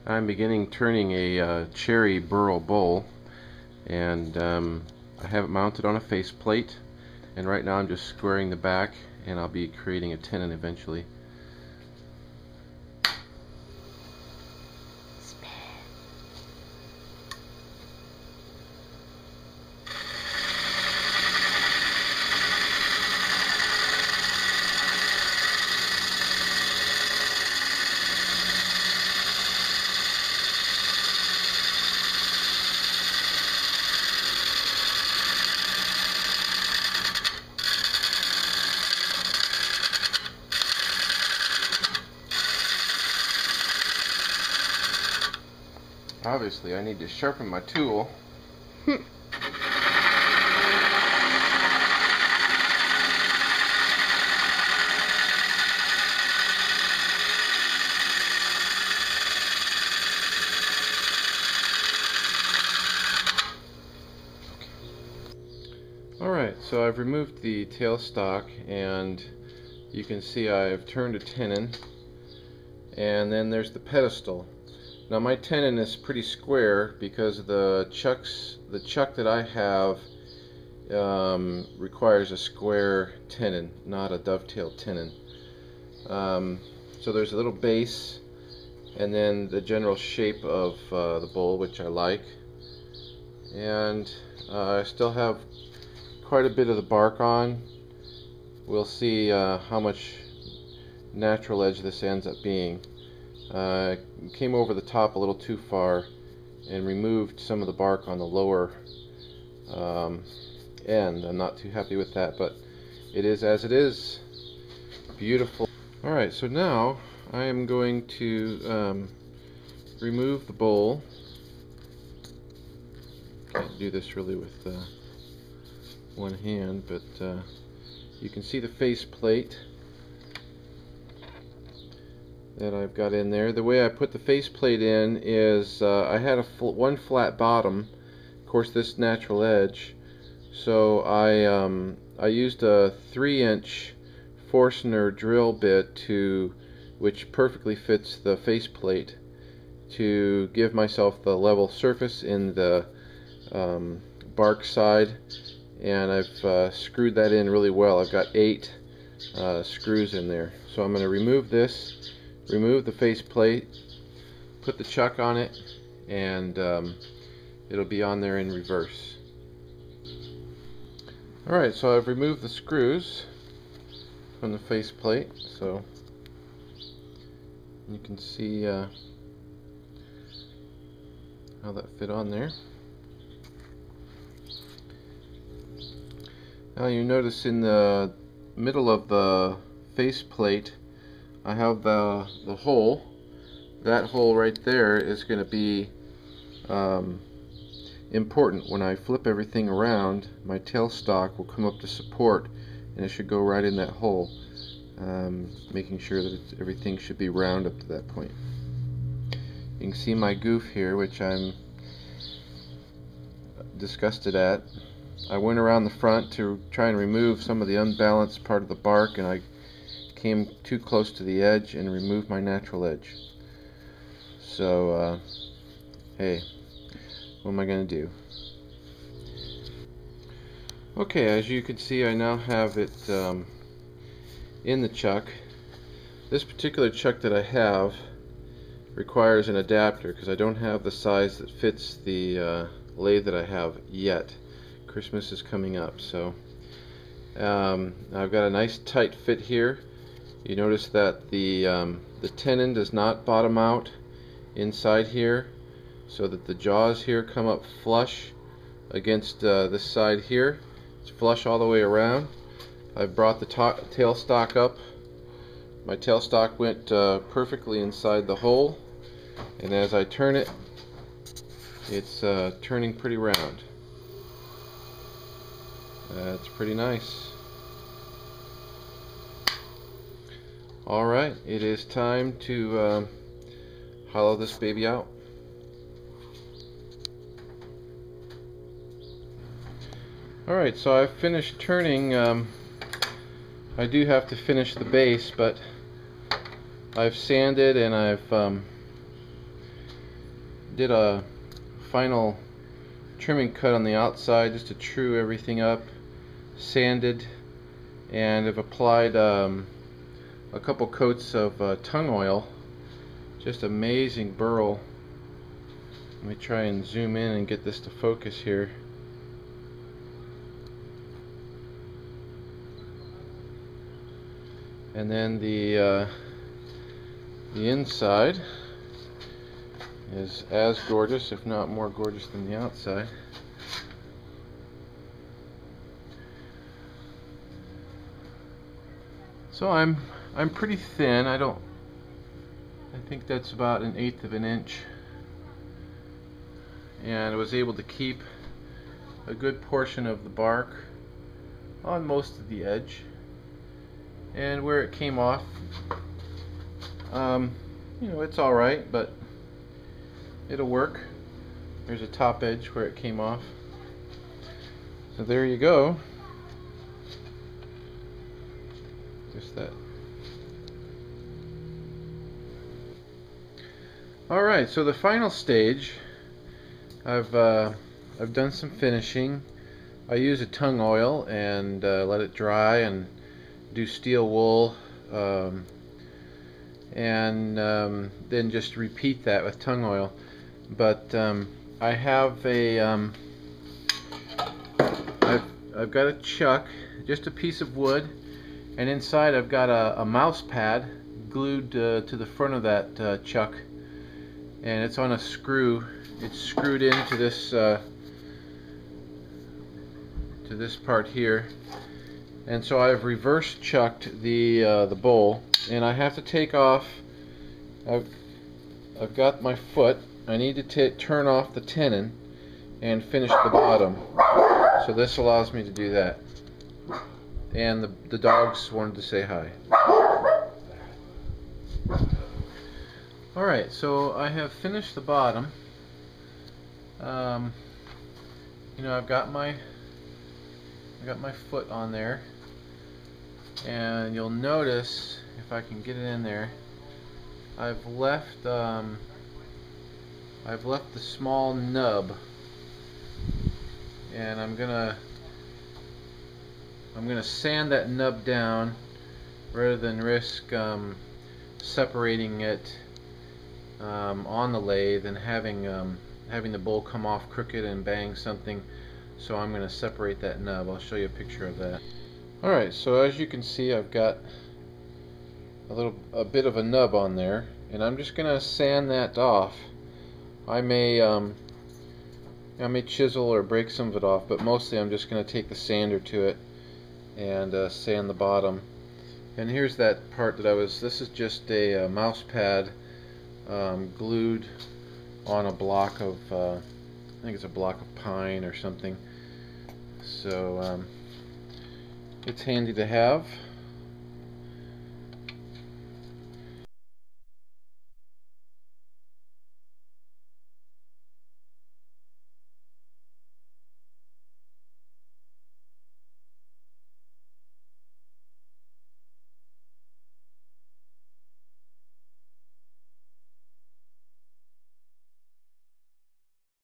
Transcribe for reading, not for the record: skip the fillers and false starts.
I'm beginning turning a Cherry Burl Bowl, and I have it mounted on a faceplate, and right now I'm just squaring the back, and I'll be creating a tenon eventually. Obviously, I need to sharpen my tool. Alright, so I've removed the tailstock, and you can see I've turned a tenon, and then there's the pedestal. Now my tenon is pretty square because the chuck that I have requires a square tenon, not a dovetail tenon. So there's a little base, and then the general shape of the bowl, which I like. And I still have quite a bit of the bark on. We'll see how much natural edge this ends up being. Came over the top a little too far and removed some of the bark on the lower end. I'm not too happy with that, but it is as it is. Beautiful. Alright, so now I am going to remove the bowl. Can't do this really with one hand, but you can see the face plate that I've got in there. The way I put the face plate in is I had one flat bottom, of course this natural edge, so I used a 3-inch Forstner drill bit which perfectly fits the face plate, to give myself the level surface in the bark side, and I've screwed that in really well. I've got 8 screws in there. So I'm going to remove this, remove the face plate, put the chuck on it, and it'll be on there in reverse. Alright, so I've removed the screws from the face plate, so you can see how that fit on there. Now you notice in the middle of the face plate I have the hole. That hole right there is going to be important. When I flip everything around, my tailstock will come up to support, and it should go right in that hole, making sure that everything should be round up to that point. You can see my goof here, which I'm disgusted at. I went around the front to try and remove some of the unbalanced part of the bark, and I came too close to the edge and removed my natural edge. So hey, what am I going to do? Okay, as you can see, I now have it in the chuck. This particular chuck that I have requires an adapter because I don't have the size that fits the lathe that I have yet. Christmas is coming up, so I've got a nice tight fit here. You notice that the tenon does not bottom out inside here, so that the jaws here come up flush against this side here. It's flush all the way around. I've brought the tailstock up. My tailstock went perfectly inside the hole, and as I turn it, it's turning pretty round. That's pretty nice. Alright, it is time to hollow this baby out. Alright, so I've finished turning. I do have to finish the base, but I've sanded and I've did a final trimming cut on the outside just to true everything up, sanded, and I've applied a couple coats of tung oil. Just amazing burl. Let me try and zoom in and get this to focus here. And then the inside is as gorgeous, if not more gorgeous than the outside. So I'm pretty thin. I think that's about 1/8 of an inch, and I was able to keep a good portion of the bark on most of the edge, and where it came off, you know, it's alright, but it'll work. There's a top edge where it came off. So there you go. Just that. Alright, so the final stage, I've done some finishing. I use a tung oil and let it dry and do steel wool, and then just repeat that with tung oil. But I have a I've got a chuck, just a piece of wood, and inside I've got a mouse pad glued to the front of that chuck, and it's on a screw. It's screwed into this part here, and so I've reverse chucked the bowl, and I have to take off. I've got my foot. I need to turn off the tenon and finish the bottom. So this allows me to do that. And the dogs wanted to say hi. Alright, so I have finished the bottom. You know, I've got my foot on there, and you'll notice, if I can get it in there, I've left the small nub, and I'm gonna sand that nub down rather than risk separating it on the lathe and having the bowl come off crooked and bang something. So I'm going to separate that nub. I'll show you a picture of that. Alright, so as you can see, I've got a bit of a nub on there, and I'm just going to sand that off. I may chisel or break some of it off, but mostly I'm just going to take the sander to it and sand the bottom. And here's that part that this is just a mouse pad glued on a block of I think it's a block of pine or something. So it's handy to have.